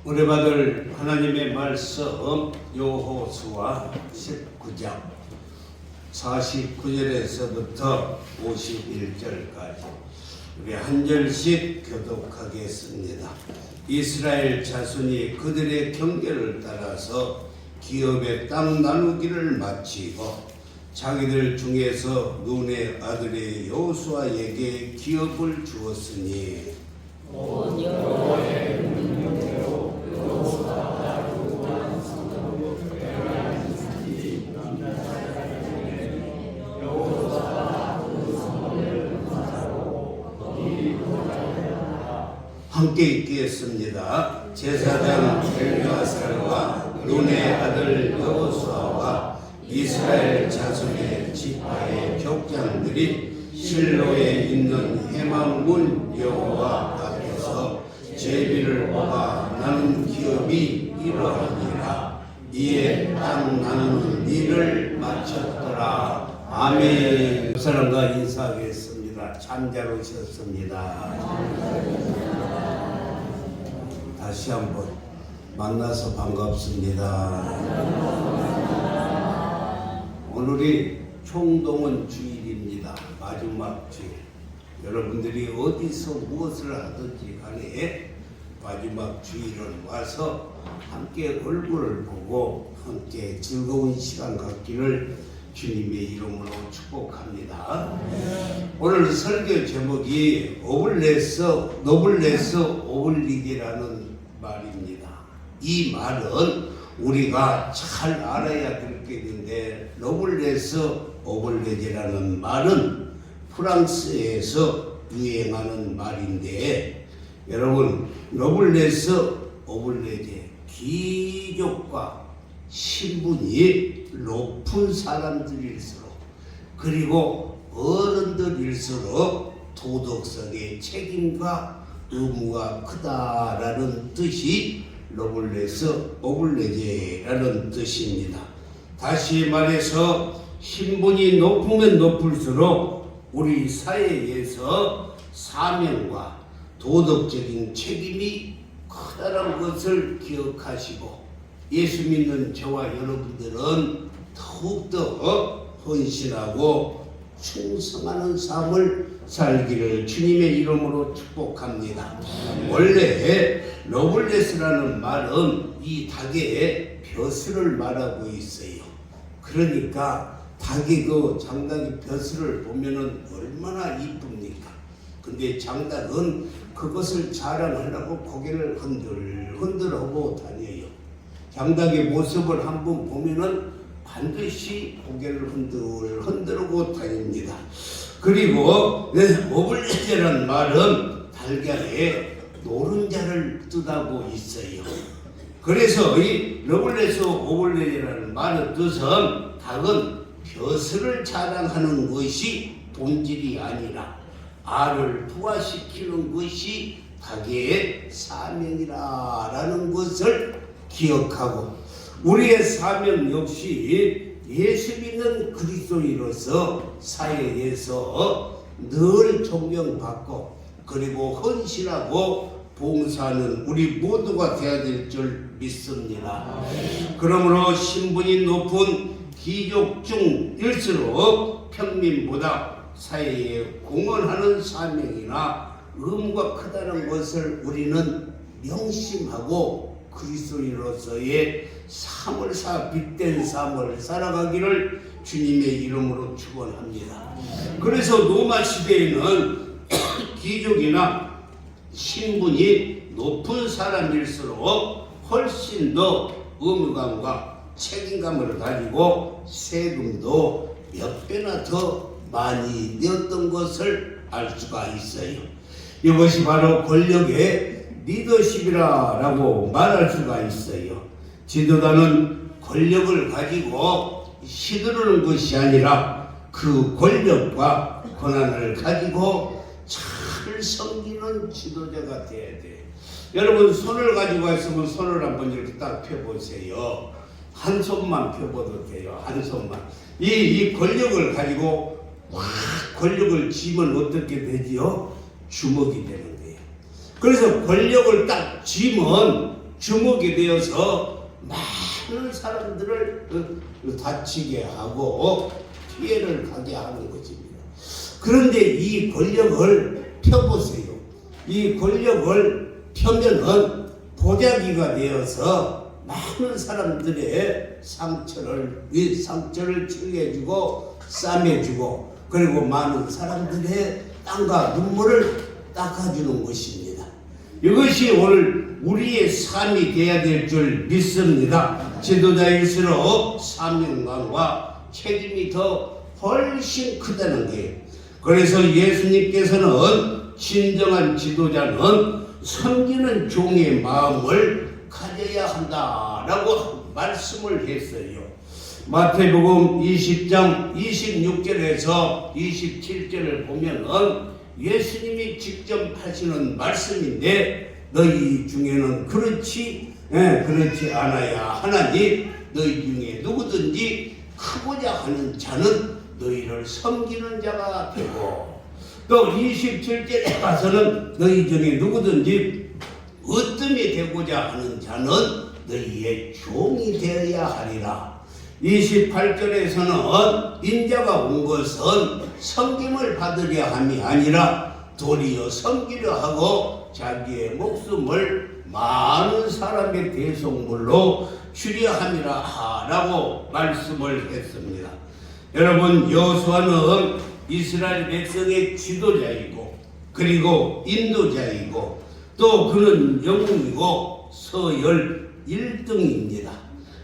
은혜 받을 하나님의 말씀 여호수아 19장 49절에서부터 51절까지 우리 한 절씩 교독하겠습니다. 이스라엘 자손이 그들의 경계를 따라서 기업의 땅 나누기를 마치고 자기들 중에서 눈의 아들의 여호수아에게 기업을 주었으니 온 여호와의 명령대로 여호수아가 요구한 성읍으로 베냐민 산지 남자사람에게 여호수아가 그 성읍을 건설하고 거기 거주하였다. 함께 읽겠습니다. 제사장 엘야살과 눈의 아들 여호수아와 이스라엘 자손의 지파의 족장들이 실로에 있는 해망문 여호와 앞에서 제비를 뽑아 나눈 기업이 이러하니라. 이에 땅 나누는 일을 마쳤더라. 아멘. 그 사람과 인사하겠습니다. 잠잘 오셨습니다. 다시 한번 만나서 반갑습니다. 오늘이 총동원 주일입니다. 마지막 주일. 여러분들이 어디서 무엇을 하든지 간에 마지막 주일은 와서 함께 얼굴을 보고 함께 즐거운 시간 갖기를 주님의 이름으로 축복합니다. 오늘 설교 제목이 노블레스 오블리게라는 말입니다. 이 말은 우리가 잘 알아야 될 게 있는데, 노블레스 오블리게라는 말은 프랑스에서 유행하는 말인데, 여러분, 노블레스 오블리게, 귀족과 신분이 높은 사람들일수록 그리고 어른들일수록 도덕성의 책임과 의무가 크다라는 뜻이 노블레스 오블리게라는 뜻입니다. 다시 말해서 신분이 높으면 높을수록 우리 사회에서 사명과 도덕적인 책임이 크다는 것을 기억하시고, 예수 믿는 저와 여러분들은 더욱더 헌신하고 충성하는 삶을 살기를 주님의 이름으로 축복합니다. 원래 노블레스라는 말은 이 닭의 벼슬을 말하고 있어요. 그러니까 닭이 그 장닭의 벼슬을 보면은 얼마나 이쁩니까? 근데 장닭은 그것을 자랑하려고 고개를 흔들하고 다녀요. 장닭의 모습을 한번 보면은 반드시 고개를 흔들고 다닙니다. 그리고 오블리게라는 말은 달걀에 노른자를 뜻하고 있어요. 그래서 이 노블레스 오블리게라는 말의 뜻은 닭은 벼슬을 자랑하는 것이 본질이 아니라 알을 부화시키는 것이 닭의 사명이라는 것을 기억하고, 우리의 사명 역시 예수 믿는 그리스도인으로서 사회에서 늘 존경받고 그리고 헌신하고 봉사하는 우리 모두가 되어야 될 줄 믿습니다. 그러므로 신분이 높은 귀족 중일수록 평민보다 사회에 공헌하는 사명이나 의무가 크다는 것을 우리는 명심하고 그리스도인으로서의 빛된 삶을 살아가기를 주님의 이름으로 축원합니다. 그래서 로마 시대에는 귀족이나 신분이 높은 사람일수록 훨씬 더 의무감과 책임감을 가지고 세금도 몇 배나 더 많이 내었던 것을 알 수가 있어요. 이것이 바로 권력의 리더십이라고 말할 수가 있어요. 지도자는 권력을 가지고 휘두르는 것이 아니라 그 권력과 권한을 가지고 잘 섬기는 지도자가 되어야 돼. 여러분, 손을 가지고 있으면 손을 한번 이렇게 딱 펴보세요. 한 손만 펴봐도 돼요. 한 손만. 이 권력을 가지고 권력을 쥐면 어떻게 되지요? 주먹이 되는 거예요. 그래서 권력을 딱 쥐면 주목이 되어서 많은 사람들을 다치게 하고 피해를 가게 하는 것입니다. 그런데 이 권력을 펴보세요. 이 권력을 펴면은 보자기가 되어서 많은 사람들의 상처를 치료해주고 싸매주고 그리고 많은 사람들의 땀과 눈물을 닦아주는 것입니다. 이것이 오늘 우리의 삶이 되어야 될 줄 믿습니다. 지도자일수록 사명감과 책임이 더 훨씬 크다는 거예요. 그래서 예수님께서는 진정한 지도자는 섬기는 종의 마음을 가져야 한다라고 말씀을 했어요. 마태복음 20장 26절에서 27절을 보면은 예수님이 직접 하시는 말씀인데 너희 중에는 그렇지 않아야 하나니 너희 중에 누구든지 크고자 하는 자는 너희를 섬기는 자가 되고 또 27절에 가서는 너희 중에 누구든지 으뜸이 되고자 하는 자는 너희의 종이 되어야 하리라. 28절에서는 인자가 온 것은 섬김을 받으려 함이 아니라 도리어 섬기려 하고 자기의 목숨을 많은 사람의 대속물로 주려 함이라 라고 말씀을 했습니다. 여러분, 여호수아는 이스라엘 백성의 지도자이고 그리고 인도자이고 또 그는 영웅이고 서열 1등입니다.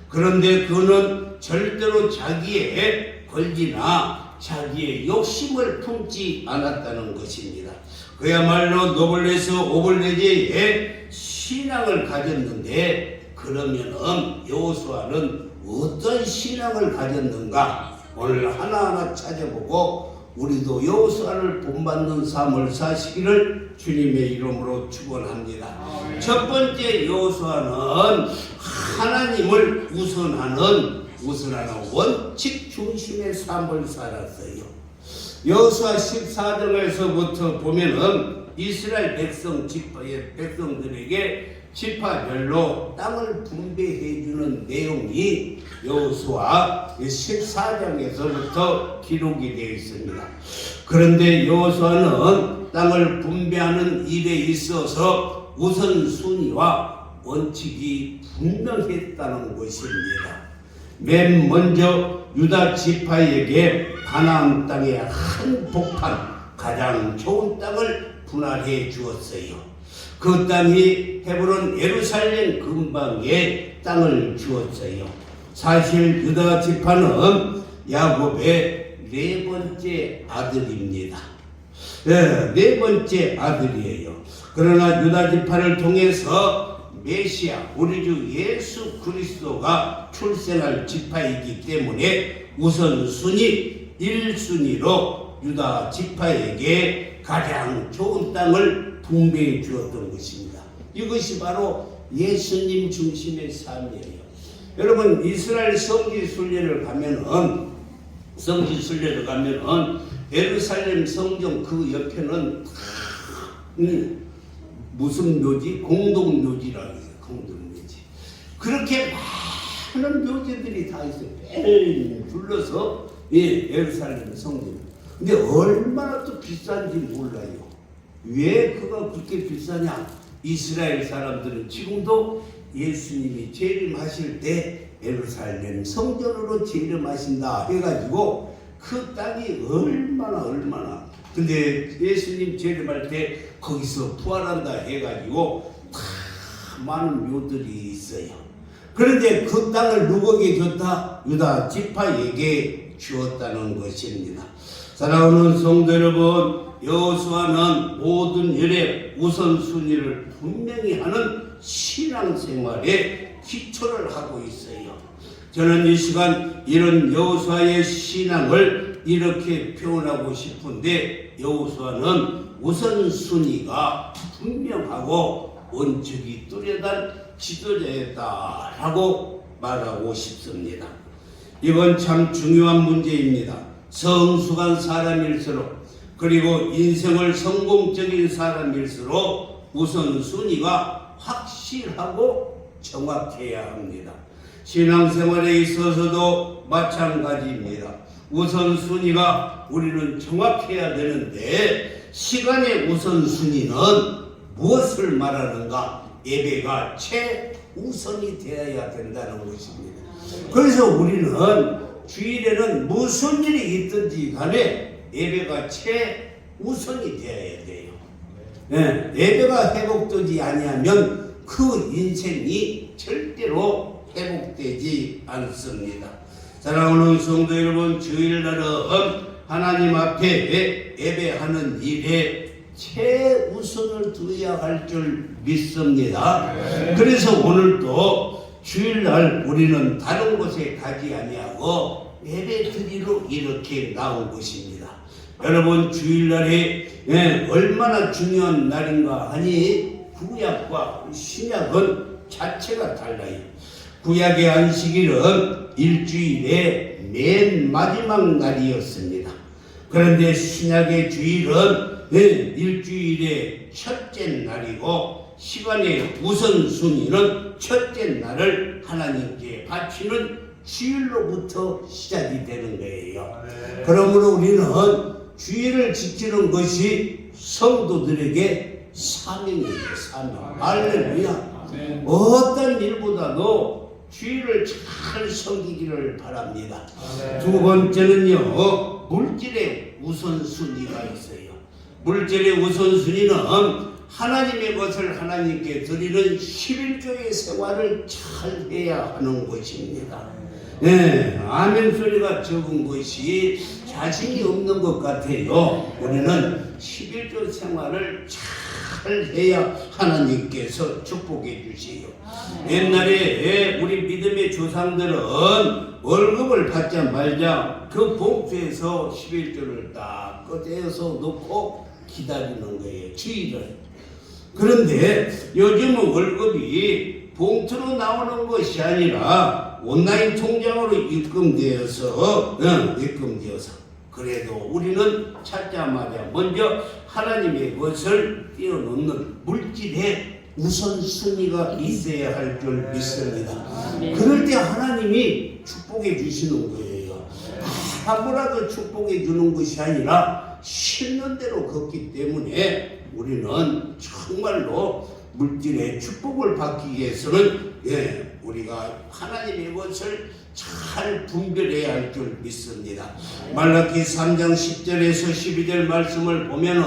그런데 그는 절대로 자기의 권리나 자기의 욕심을 품지 않았다는 것입니다. 그야말로 노블레스 오블레제의 신앙을 가졌는데 그러면은 여호수아는 어떤 신앙을 가졌는가 오늘 하나하나 찾아보고 우리도 여호수아를 본받는 삶을 사시기를 주님의 이름으로 축원합니다. 첫 번째 여호수아는 하나님을 우선하는 원칙 중심의 삶을 살았어요. 여호수아 14장에서부터 보면은 이스라엘 백성들에게 지파별로 땅을 분배해 주는 내용이 여호수아 14장에서부터 기록이 되어 있습니다. 그런데 여호수아는 땅을 분배하는 일에 있어서 우선순위와 원칙이 분명했다는 것입니다. 맨 먼저 유다 지파에게 가나안 땅의 한 복판 가장 좋은 땅을 분할해 주었어요. 그 땅이 헤브론 예루살렘 근방에 땅을 주었어요. 사실 유다 지파는 야곱의 네 번째 아들입니다. 네 번째 아들이에요. 그러나 유다 지파를 통해서 메시아 우리 주 예수 그리스도가 출생할 지파이기 때문에 우선순위 1순위로 유다 지파에게 가장 좋은 땅을 분배해 주었던 것입니다. 이것이 바로 예수님 중심의 삶이에요. 여러분, 이스라엘 성지순례를 가면은 예루살렘 성전 그 옆에는 무슨 묘지? 공동묘지라고 해요. 공동묘지. 그렇게 많은 묘지들이 다 있어요. 뺑 둘러서 예루살렘 성전. 근데 얼마나 또 비싼지 몰라요. 왜 그가 그렇게 비싸냐? 이스라엘 사람들은 지금도 예수님이 재림하실 때 예루살렘 성전으로 재림하신다 해가지고 그 땅이 얼마나 근데 예수님 재림할 때 거기서 부활한다 해가지고 다 많은 묘들이 있어요. 그런데 그 땅을 누구에게 줬다? 유다 지파에게 주었다는 것입니다. 사랑하는 성도 여러분, 여호수아는 모든 일에 우선순위를 분명히 하는 신앙생활에 기초를 하고 있어요. 저는 이 시간 이런 여호수아의 신앙을 이렇게 표현하고 싶은데 여호수아는 우선순위가 분명하고 원칙이 뚜렷한 지도자였다라고 말하고 싶습니다. 이건 참 중요한 문제입니다. 성숙한 사람일수록 그리고 인생을 성공적인 사람일수록 우선순위가 확실하고 정확해야 합니다. 신앙생활에 있어서도 마찬가지입니다. 우선순위가 우리는 정확해야 되는데 시간의 우선순위는 무엇을 말하는가? 예배가 최우선이 되어야 된다는 것입니다. 그래서 우리는 주일에는 무슨 일이 있든지 간에 예배가 최우선이 되어야 돼요. 예, 예배가 회복되지 아니하면 그 인생이 절대로 회복되지 않습니다. 사랑하는 성도 여러분, 주일날은 하나님 앞에 예배하는 일에 최우선을 두어야 할 줄 믿습니다. 그래서 오늘도 주일날 우리는 다른 곳에 가지 아니하고 예배 드리러 이렇게 나온 것입니다. 여러분, 주일날이 얼마나 중요한 날인가 하니 구약과 신약은 자체가 달라요. 구약의 안식일은 일주일의 맨 마지막 날이었습니다. 그런데 신약의 주일은 일주일의 첫째 날이고 시간의 우선순위는 첫째 날을 하나님께 바치는 주일로부터 시작이 되는 거예요. 그러므로 우리는 주일을 지키는 것이 성도들에게 사명이에요. 사명. 할렐루야. 어떤 일보다도 주일을 잘 섬기기를 바랍니다. 두 번째는요, 물질의 우선순위가 있어요. 물질의 우선순위는 하나님의 것을 하나님께 드리는 11조의 생활을 잘 해야 하는 것입니다. 아멘 소리가 적은 것이 자신이 없는 것 같아요. 우리는 11조 생활을 잘 해야 하나님께서 축복해 주세요. 옛날에 우리 믿음의 조상들은 월급을 받자마자 그 봉투에서 11조를 딱 꺼내서 놓고 기다리는 거예요. 주일을. 그런데 요즘은 월급이 봉투로 나오는 것이 아니라 온라인 통장으로 입금되어서 그래도 우리는 찾자마자 먼저 하나님의 것을 띄워놓는 물질의 우선순위가 있어야 할 줄 믿습니다. 그럴 때 하나님이 축복해 주시는 거예요. 아무라도 축복해 주는 것이 아니라 심는 대로 걷기 때문에 우리는 정말로 물질의 축복을 받기 위해서는 우리가 하나님의 것을 잘 분별해야 할 줄 믿습니다. 말라기 3장 10절에서 12절 말씀을 보면은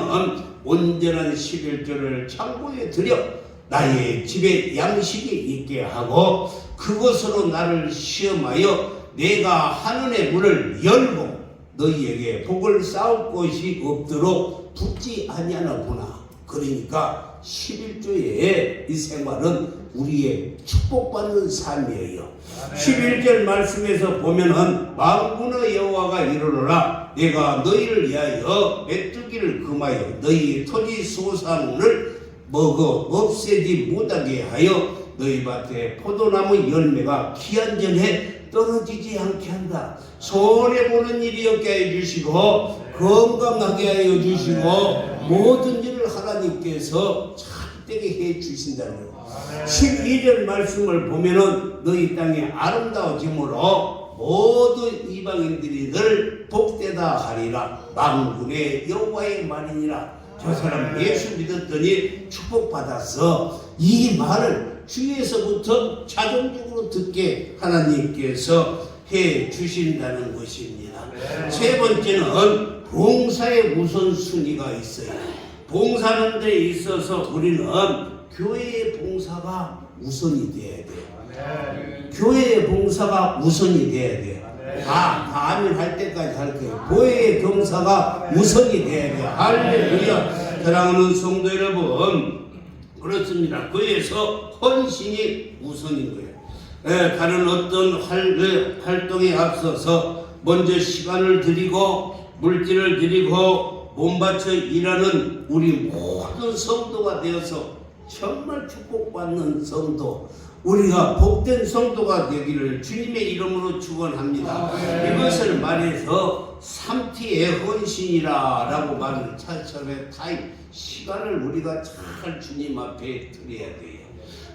온전한 11조를 창고에 들여 나의 집에 양식이 있게 하고 그것으로 나를 시험하여 내가 하늘의 문을 열고 너희에게 복을 쌓을 것이 없도록 붙지 아니하나 보나. 그러니까 11조의 이 생활은 우리의 축복받는 삶이에요. 11절 말씀에서 보면은 만군의 여호와가 이르노라 내가 너희를 위하여 메뚜기를 금하여 너희 토지 소산을 먹어 없애지 못하게 하여 너희 밭에 포도나무 열매가 기한전에 떨어지지 않게 한다. 손해보는 일이 없게 해주시고 건강하게 하여 주시고 모든 일을 하나님께서 잘되게 해 주신다는 거예요. 12절 말씀을 보면은 너희 땅이 아름다워짐으로 모든 이방인들이 늘 복되다 하리라. 만군의 여호와의 말이니라. 저 사람 예수 믿었더니 축복받아서 이 말을 주위에서부터 자동적으로 듣게 하나님께서 해 주신다는 것입니다. 세 번째는 봉사의 우선순위가 있어요. 봉사하는 데 있어서 우리는 교회의 봉사가 우선이 돼야 돼요. 교회의 봉사가 우선이 돼야 돼요. 다 아멘 할 때까지 할 거예요. 교회의 봉사가 우선이 돼야 돼요. 할렐루야. 사랑하는 성도 여러분, 그렇습니다. 교회에서 헌신이 우선인 거예요. 다른 어떤 활동에 앞서서 먼저 시간을 드리고 물질을 드리고 몸바쳐 일하는 우리 모든 성도가 되어서 정말 축복받는 성도, 우리가 복된 성도가 되기를 주님의 이름으로 축원합니다. 이것을 말해서 3T의 헌신이라 라고 말을 차처럼 타임 시간을 우리가 잘 주님 앞에 드려야 돼요.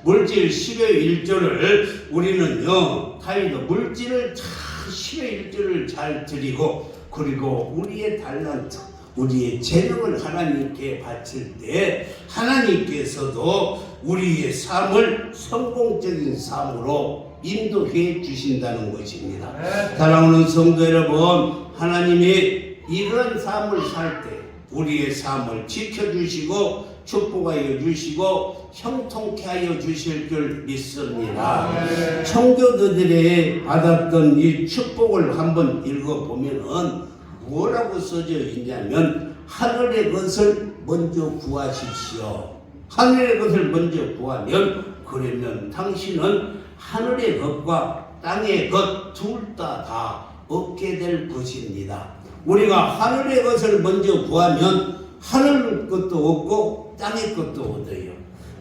물질 10의 1조를 우리는요, 다윗도 물질을 잘 10의 1조를 잘 드리고, 그리고 우리의 달란트, 우리의 재능을 하나님께 바칠 때 하나님께서도 우리의 삶을 성공적인 삶으로 인도해 주신다는 것입니다. 사랑하는 성도 여러분, 하나님이 이런 삶을 살 때 우리의 삶을 지켜주시고 축복하여 주시고 형통케 하여 주실 줄 믿습니다. 청교도들이 받았던 이 축복을 한번 읽어보면은 뭐라고 써져 있냐면, 하늘의 것을 먼저 구하십시오. 하늘의 것을 먼저 구하면, 그러면 당신은 하늘의 것과 땅의 것 둘 다 얻게 될 것입니다. 우리가 하늘의 것을 먼저 구하면 하늘 것도 얻고 땅의 것도 얻어요.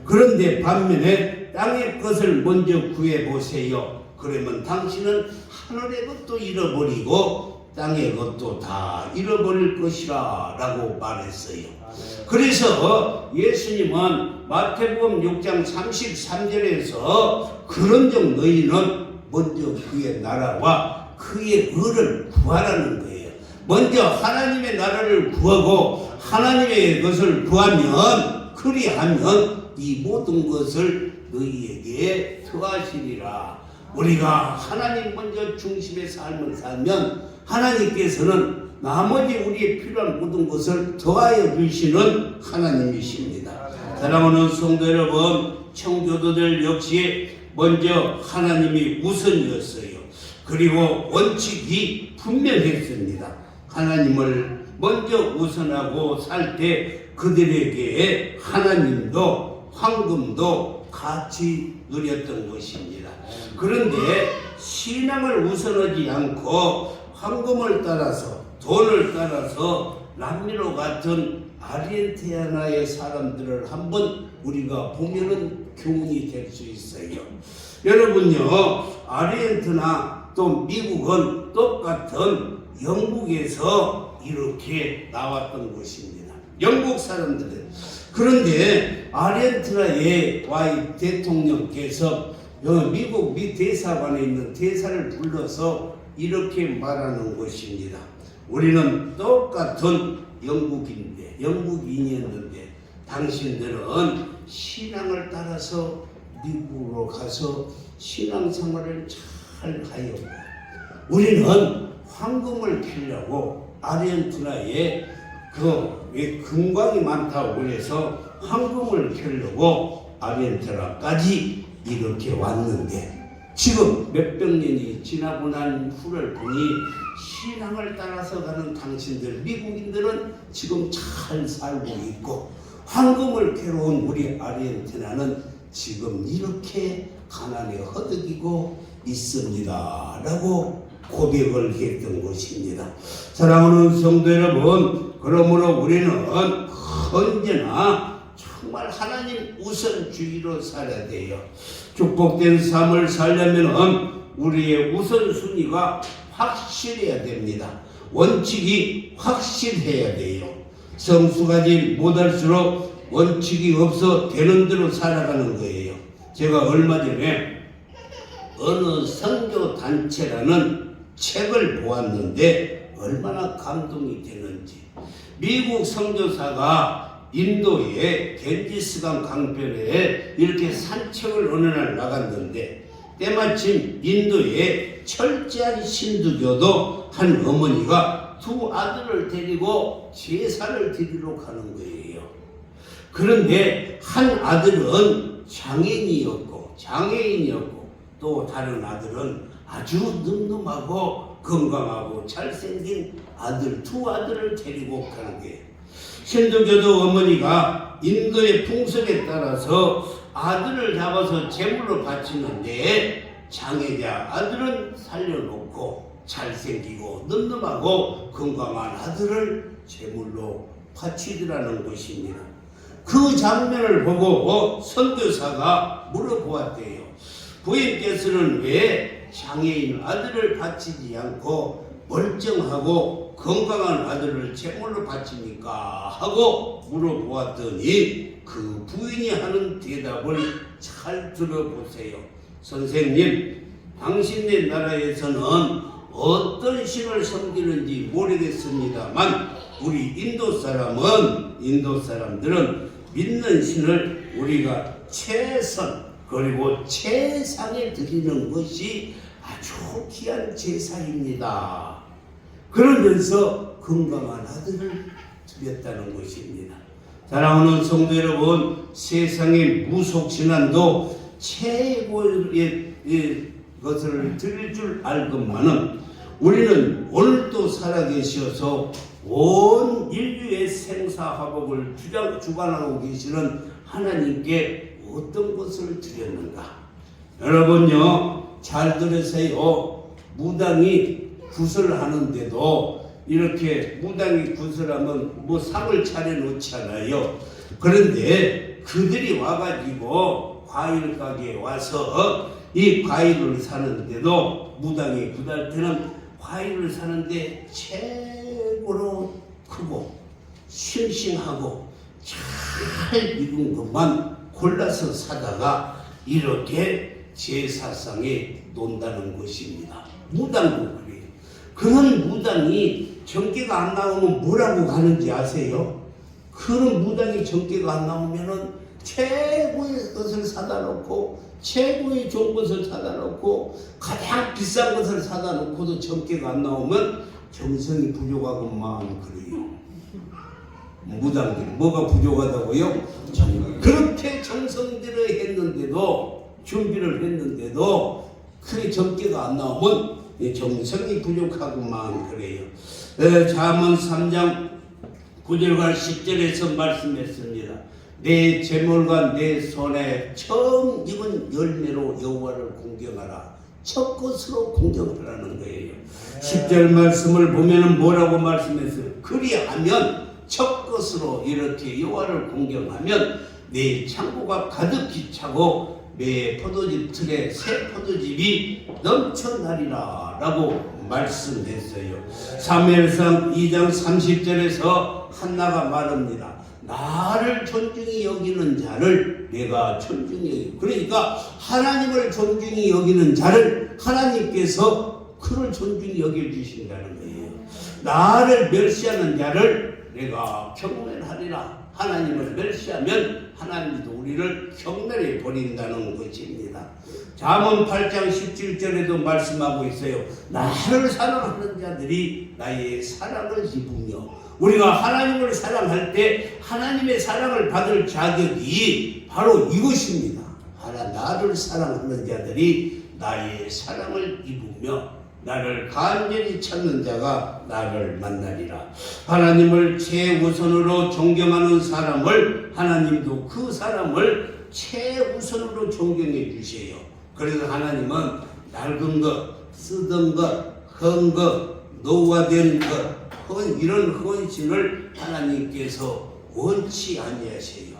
그런데 반면에 땅의 것을 먼저 구해보세요. 그러면 당신은 하늘의 것도 잃어버리고 땅의 것도 다 잃어버릴 것이라 라고 말했어요. 그래서 예수님은 마태복음 6장 33절에서 그런즉 너희는 먼저 그의 나라와 그의 의를 구하라는 거예요. 먼저 하나님의 나라를 구하고 하나님의 것을 구하면, 그리하면 이 모든 것을 너희에게 더하시리라. 우리가 하나님 먼저 중심의 삶을 살면 하나님께서는 나머지 우리의 필요한 모든 것을 더하여 주시는 하나님이십니다. 사랑하는 성도 여러분, 청교도들 역시 먼저 하나님이 우선이었어요. 그리고 원칙이 분명했습니다. 하나님을 먼저 우선하고 살 때 그들에게 하나님도 황금도 같이 누렸던 것입니다. 그런데 신앙을 우선하지 않고 황금을 따라서, 돈을 따라서 남미로 같은 아르헨티나의 사람들을 한번 우리가 보면은 교훈이 될 수 있어요. 여러분요, 아르헨티나 또 미국은 똑같은 영국에서 이렇게 나왔던 것입니다. 영국 사람들은. 그런데 아르헨티나의 와이 대통령께서 미국 미 대사관에 있는 대사를 불러서 이렇게 말하는 것입니다. 우리는 똑같은 영국인이었는데 당신들은 신앙을 따라서 미국으로 가서 신앙생활을 잘 하였고, 우리는 황금을 캐려고 아르헨티나에 금광이 많다고 해서 황금을 캐려고 아르헨티나까지 이렇게 왔는데, 지금 몇백 년이 지나고 난 후를 보니 신앙을 따라서 가는 당신들, 미국인들은 지금 잘 살고 있고, 황금을 캐러 온 우리 아르헨티나는 지금 이렇게 가난에 허덕이고 있습니다 라고 고백을 했던 것입니다. 사랑하는 성도 여러분, 그러므로 우리는 언제나 정말 하나님 우선주의로 살아야 돼요. 축복된 삶을 살려면 우리의 우선순위가 확실해야 됩니다. 원칙이 확실해야 돼요. 성숙하지 못할수록 원칙이 없어 되는 대로 살아가는 거예요. 제가 얼마 전에 어느 선교단체라는 책을 보았는데 얼마나 감동이 되는지, 미국 선교사가 인도의 겐지스강 강변에 이렇게 산책을 어느 날 나갔는데, 때마침 인도의 철저한 신두교도 한 어머니가 두 아들을 데리고 제사를 드리러 가는 거예요. 그런데 한 아들은 장애인이었고 또 다른 아들은 아주 늠름하고 건강하고 잘생긴 두 아들을 데리고 가는 거예요. 신두교도 어머니가 인도의 풍습에 따라서 아들을 잡아서 제물로 바치는데, 장애자 아들은 살려놓고 잘생기고 늠름하고 건강한 아들을 제물로 바치더라는 것입니다. 그 장면을 보고 선교사가 물어보았대요. 부인께서는 왜 장애인 아들을 바치지 않고 멀쩡하고 건강한 아들을 제물로 바칩니까? 하고 물어보았더니 그 부인이 하는 대답을 잘 들어보세요. 선생님, 당신네 나라에서는 어떤 신을 섬기는지 모르겠습니다만 우리 인도 사람들은 믿는 신을 우리가 최선 그리고 최상에 드리는 것이 아주 귀한 제사입니다. 그러면서 건강한 아들을 드렸다는 것입니다. 사랑하는 성도 여러분, 세상의 무속신앙도 최고의 것을 드릴 줄 알건만은 우리는 오늘도 살아계셔서 온 인류의 생사화복을 주관하고 계시는 하나님께 어떤 것을 드렸는가? 여러분요, 잘 들으세요. 무당이 구슬하는데도 이렇게 무당이 구슬하면 뭐 상을 차려놓잖아요. 그런데 그들이 와가지고 과일 가게에 와서 이 과일을 사는데도 무당이 그날 때는 과일을 사는데 최고로 크고 싱싱하고 잘 익은 것만 골라서 사다가 이렇게 제사상에 놓는다는 것입니다. 무당도 그래요. 그런 무당이 정계가 안 나오면 뭐라고 가는지 아세요? 그런 무당이 정계가 안 나오면은 최고의 것을 사다 놓고 최고의 좋은 것을 사다 놓고 가장 비싼 것을 사다 놓고도 정계가 안 나오면 정성이 부족하건만 그래요. 무당들이 뭐가 부족하다고요? 그렇게 정성들을 했는데도 준비를 했는데도 그게 정계가 안 나오면 정성이 부족하구만 그래요. 잠언 3장 9절과 10절에서 말씀했습니다. 내 재물과 내 손에 처음 익은 열매로 여호와를 공경하라. 첫 것으로 공경하라는 거예요. 10절 말씀을 보면은 뭐라고 말씀했어요? 그리하면 첫 것으로 이렇게 여호와를 공경하면 내 창고가 가득히 차고 내 포도즙 틀에 새 포도즙이 넘쳐나리라 라고 말씀했어요. 사무엘상 2장 30절에서 한나가 말합니다. 나를 존중히 여기는 자를 내가 존중히 여기고, 그러니까 하나님을 존중히 여기는 자를 하나님께서 그를 존중히 여겨주신다는 거예요. 나를 멸시하는 자를 내가 경멸하리라. 하나님을 멸시하면 하나님도 우리를 경멸해 버린다는 것입니다. 잠언 8장 17절에도 말씀하고 있어요. 나를 사랑하는 자들이 나의 사랑을 입으며, 우리가 하나님을 사랑할 때 하나님의 사랑을 받을 자격이 바로 이것입니다. 나를 사랑하는 자들이 나의 사랑을 입으며 나를 간절히 찾는 자가 나를 만나리라. 하나님을 최우선으로 존경하는 사람을 하나님도 그 사람을 최우선으로 존경해 주세요. 그래서 하나님은 낡은 것, 쓰던 것, 헌 것, 노화된 것, 이런 헌신을 하나님께서 원치 아니하세요.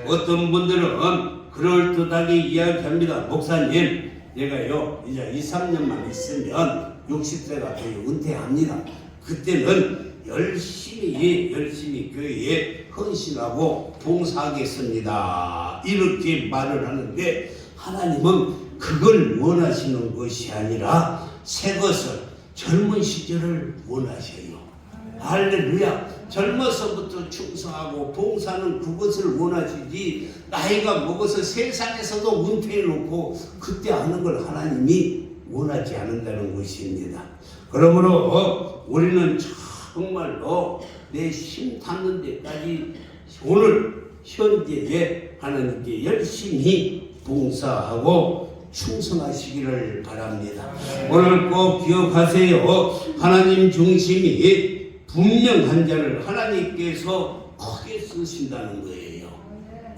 어떤 분들은 그럴듯하게 이야기합니다. 목사님, 내가요 이제 2, 3년만 있으면 60세가 되어 은퇴합니다. 그때는 열심히 교회에 헌신하고 봉사하겠습니다. 이렇게 말을 하는데 하나님은 그걸 원하시는 것이 아니라 새 것을, 젊은 시절을 원하셔요. 할렐루야. 젊어서부터 충성하고 봉사는 그것을 원하시지, 나이가 먹어서 세상에서도 은퇴해놓고 그때 하는 걸 하나님이 원하지 않는다는 것입니다. 그러므로 우리는 정말로 내 힘 닿는 데까지 오늘 현재에 하나님께 열심히 봉사하고 충성하시기를 바랍니다. 오늘 꼭 기억하세요. 하나님 중심이 분명한 자를 하나님께서 크게 쓰신다는 거예요.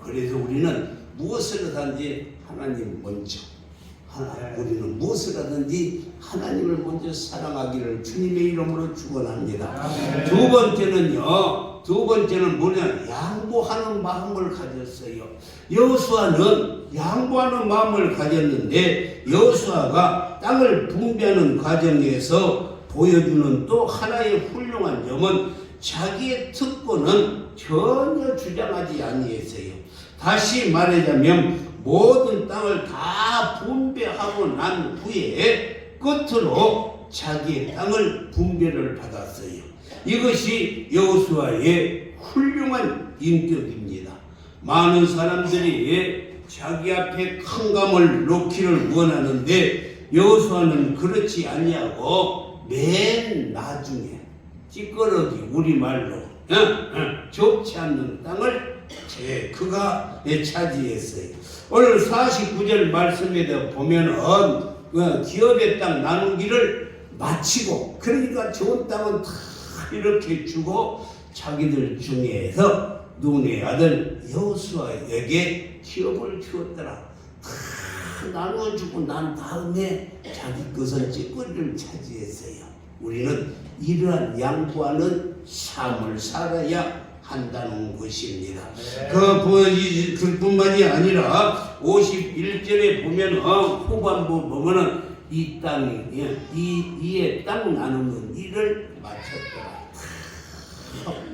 그래서 우리는 무엇을 하든지 하나님 먼저, 우리는 무엇을 하든지 하나님을 먼저 사랑하기를 주님의 이름으로 축원합니다. 두 번째는 뭐냐? 양보하는 마음을 가졌어요. 여호수아는 양보하는 마음을 가졌는데, 여호수아가 땅을 분배하는 과정에서 보여주는 또 하나의 훌륭한 점은 자기의 특권은 전혀 주장하지 아니했어요. 다시 말하자면 모든 땅을 다 분배하고 난 후에 끝으로 자기의 땅을 분배를 받았어요. 이것이 여호수아의 훌륭한 인격입니다. 많은 사람들이 자기 앞에 큰 감을 놓기를 원하는데 여호수아는 그렇지 아니하고 맨 나중에 찌끄러기 우리말로 좋지 않는 땅을 그가 차지했어요. 오늘 49절 말씀에 보면은 기업의 땅 나누기를 마치고, 그러니까 좋은 땅은 다 이렇게 주고 자기들 중에서 눈의 아들 여호수아에게 기업을 주었더라. 다 나눠주고 난 다음에 자기 것은 찌꺼기를 차지했어요. 우리는 이러한 양보하는 삶을 살아야 한다는 것입니다. 그뿐만이 아니라 51절에 보면 후반부 보면은 이 땅이 이에 땅 나누는 일을 마쳤더라.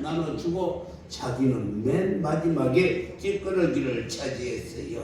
나눠주고 자기는 맨 마지막에 찌끄러기를 차지했어요.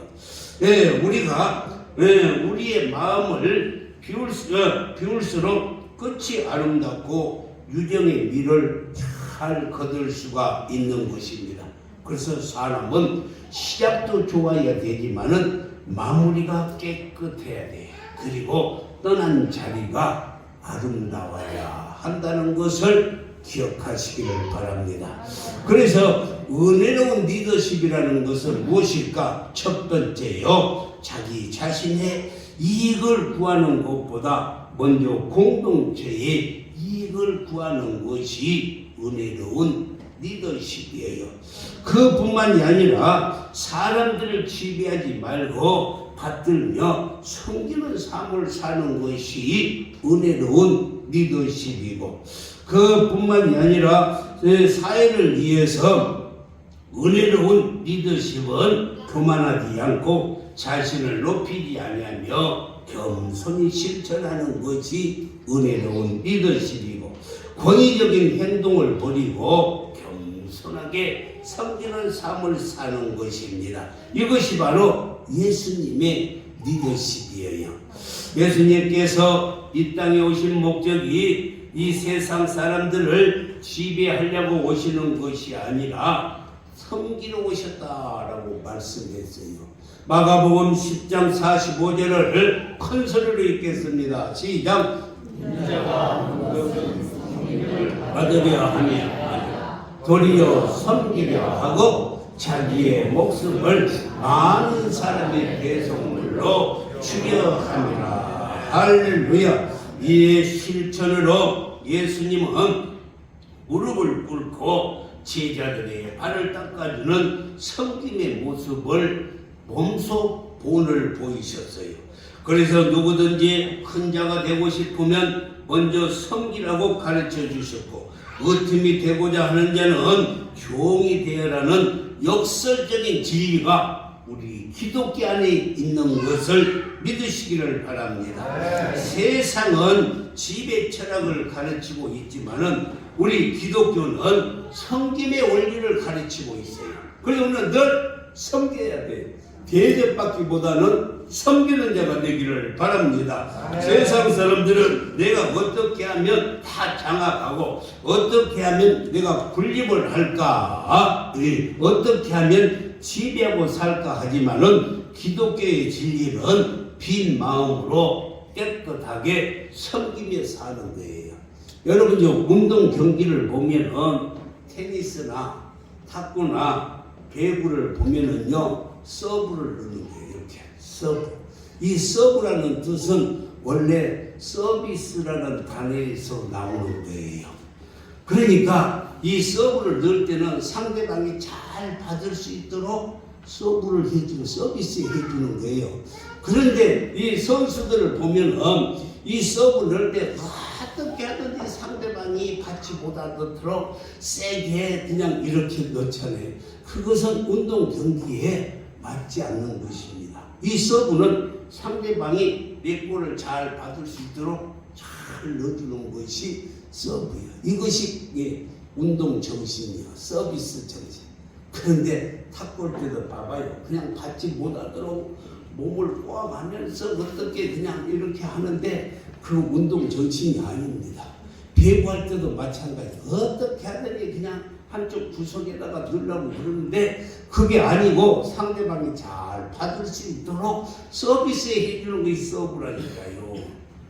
우리가 우리의 마음을 비울수록 끝이 아름답고 유정의 미를 잘 거둘 수가 있는 것입니다. 그래서 사람은 시작도 좋아야 되지만은 마무리가 깨끗해야 돼. 그리고 떠난 자리가 아름다워야 한다는 것을 기억하시기를 바랍니다. 그래서 은혜로운 리더십이라는 것은 무엇일까? 첫 번째요, 자기 자신의 이익을 구하는 것보다 먼저 공동체의 이익을 구하는 것이 은혜로운 리더십이에요. 그뿐만이 아니라 사람들을 지배하지 말고 받들며 섬기는 삶을 사는 것이 은혜로운 리더십이고, 그뿐만이 아니라 사회를 위해서 은혜로운 리더십은 교만하지 않고 자신을 높이지 아니하며 겸손히 실천하는 것이 은혜로운 리더십이고, 권위적인 행동을 버리고 겸손하게 섬기는 삶을 사는 것입니다. 이것이 바로 예수님의 리더십이에요. 예수님께서 이 땅에 오신 목적이 이 세상 사람들을 지배하려고 오시는 것이 아니라 섬기러 오셨다라고 말씀했어요. 마가복음 10장 45절을 큰 소리로 읽겠습니다. 시작. 받으려 하며 도리어 섬기려 하고 자기의 목숨을 많은 사람의 대속물로 주려 함이라. 할렐루야. 이의 실천으로 예수님은 무릎을 꿇고 제자들의 발을 닦아주는 섬김의 모습을 몸소 본을 보이셨어요. 그래서 누구든지 큰 자가 되고 싶으면 먼저 섬기라고 가르쳐 주셨고, 어틈이 되고자 하는 자는 종이 되어라는 역설적인 진리가 우리 기독교 안에 있는 것을 믿으시기를 바랍니다. 세상은 지배 철학을 가르치고 있지만은 우리 기독교는 섬김의 원리를 가르치고 있어요. 그래서 우리는 늘 섬겨야 돼. 대접받기보다는 섬기는 자가 되기를 바랍니다. 세상 사람들은 내가 어떻게 하면 다 장악하고 어떻게 하면 내가 군림을 할까, 어떻게 하면 지배하고 살까 하지만은 기독교의 진리는 빈 마음으로 깨끗하게 섬기며 사는 거예요. 여러분, 운동 경기를 보면은 테니스나 탁구나 배구를 보면은요, 서브를 넣는 거예요. 이렇게 서브. 이 서브라는 뜻은 원래 서비스라는 단어에서 나오는 거예요. 그러니까 이 서브를 넣을 때는 상대방이 잘 받을 수 있도록 서브를 해주는, 서비스 해주는 거예요. 그런데 이 선수들을 보면 이 서브 넣을 때 어떻게 하든지 상대방이 받지 못하도록 세게 그냥 이렇게 넣잖아요. 그것은 운동 경기에 맞지 않는 것입니다. 이 서브는 상대방이 내 골을 잘 받을 수 있도록 잘 넣어주는 것이 서브예요. 이것이 운동 정신이야. 서비스 정신. 그런데 탁구 올 때도 봐봐요. 그냥 받지 못하도록 몸을 꼬아가면서 어떻게 그냥 이렇게 하는데 그 운동 정신이 아닙니다. 배구할 때도 마찬가지. 어떻게 하더니 그냥 한쪽 구석에다가 넣으려고 그러는데 그게 아니고 상대방이 잘 받을 수 있도록 서비스에 해주는 것이 서브라니까요.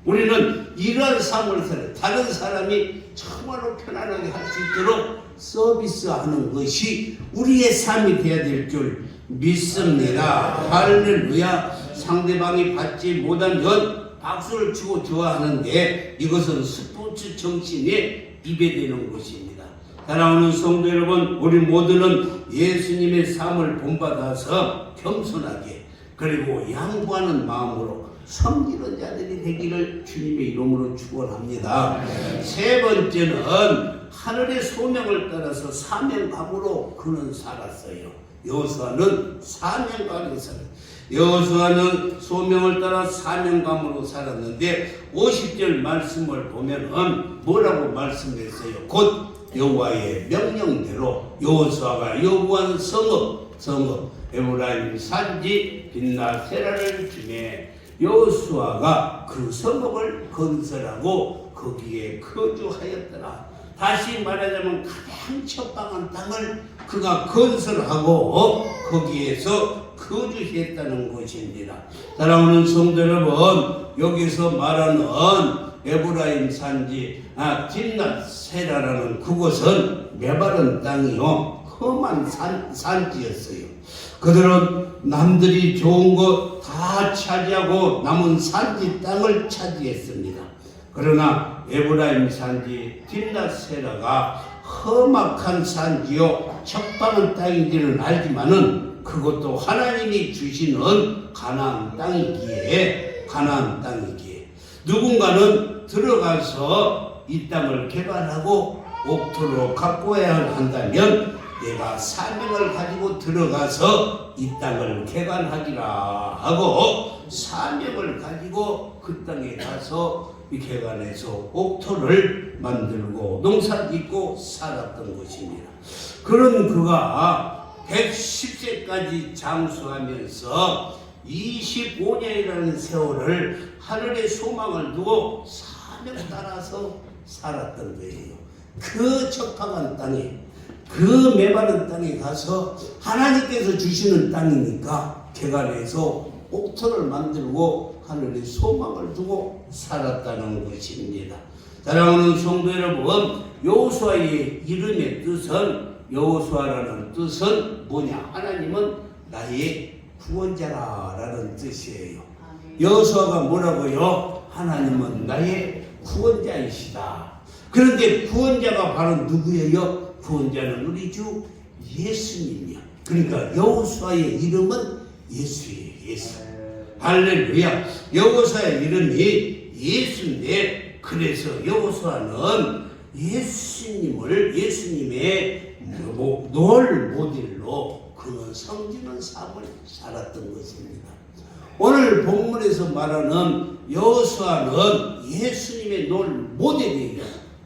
우리는 이러한 삶을 살아요. 다른 사람이 정말로 편안하게 할 수 있도록 서비스하는 것이 우리의 삶이 되어야 될 줄 믿습니다. 할렐루야. 상대방이 받지 못하면 박수를 치고 좋아하는데 이것은 스포츠 정신에 입에되는 것입니다. 사랑하는 성도 여러분, 우리 모두는 예수님의 삶을 본받아서 겸손하게 그리고 양보하는 마음으로 섬기는 자들이 되기를 주님의 이름으로 축원합니다. 세 번째는 하늘의 소명을 따라서 사명감으로 그는 살았어요. 여호수아는 사명감으로 살았어요. 여호수아는 소명을 따라 사명감으로 살았는데 50절 말씀을 보면은 뭐라고 말씀했어요? 곧 여호와의 명령대로 여호수아가 여부한 성읍 에브라임 산지 빛나 세라를 주매 여호수아가 그 성읍을 건설하고 거기에 거주하였더라. 다시 말하자면 가장 척박한 땅을 그가 건설하고 거기에서 거주했다는 것입니다. 사랑하는 성도 여러분, 여기서 말하는 에브라임 산지 딥낫 세라라는 그곳은 메마른 땅이요 험한 산지였어요. 그들은 남들이 좋은 것 다 차지하고 남은 산지 땅을 차지했습니다. 그러나 에브라임 산지 딥낫 세라가 험악한 산지요 척박한 땅인지는 알지만은 그것도 하나님이 주시는 가나안 땅이기에 누군가는 들어가서 이 땅을 개발하고 옥토로 가꾸어야 한다면 내가 사명을 가지고 들어가서 이 땅을 개간하기라 하고 사명을 가지고 그 땅에 가서 이 개간해서 옥토를 만들고 농사 짓고 살았던 것입니다. 그런 그가 110세까지 장수하면서 25년이라는 세월을 하늘의 소망을 두고 사명 따라서 살았던 거예요. 그 척박한 땅에 그 메마른 땅에 가서 하나님께서 주시는 땅이니까 개간해서 옥토를 만들고 하늘의 소망을 두고 살았다는 것입니다. 사랑하는 성도 여러분, 여호수아의 이름의 뜻은 여호수아라는 뜻은 뭐냐? 하나님은 나의 구원자라는 뜻이에요. 여호수아가 뭐라고요? 하나님은 나의 구원자이시다. 그런데 구원자가 바로 누구예요? 구원자는 우리 주 예수님이야. 그러니까 여호수아의 이름은 예수예요. 예수. 할렐루야. 여호수아의 이름이 예수인데 그래서 여호수아는 예수님의 롤 모델로 그는 섬기는 삶을 살았던 것입니다. 오늘 본문에서 말하는 여호수아는 예수님의 롤 모델이에요.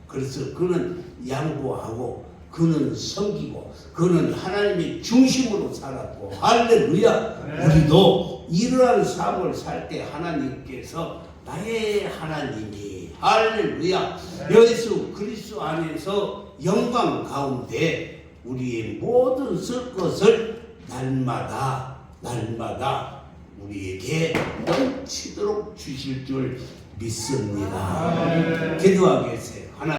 그래서 그는 양보하고 그는 섬기고 그는 하나님의 중심으로 살았고 할렐루야. 우리도 이러한 삶을 살 때 하나님께서 나의 하나님이 할렐루야 예수 그리스도 안에서 영광 가운데 우리의 모든 쓸 것을 날마다 우리에게 넘치도록 주실 줄 믿습니다. 기도하겠습니다.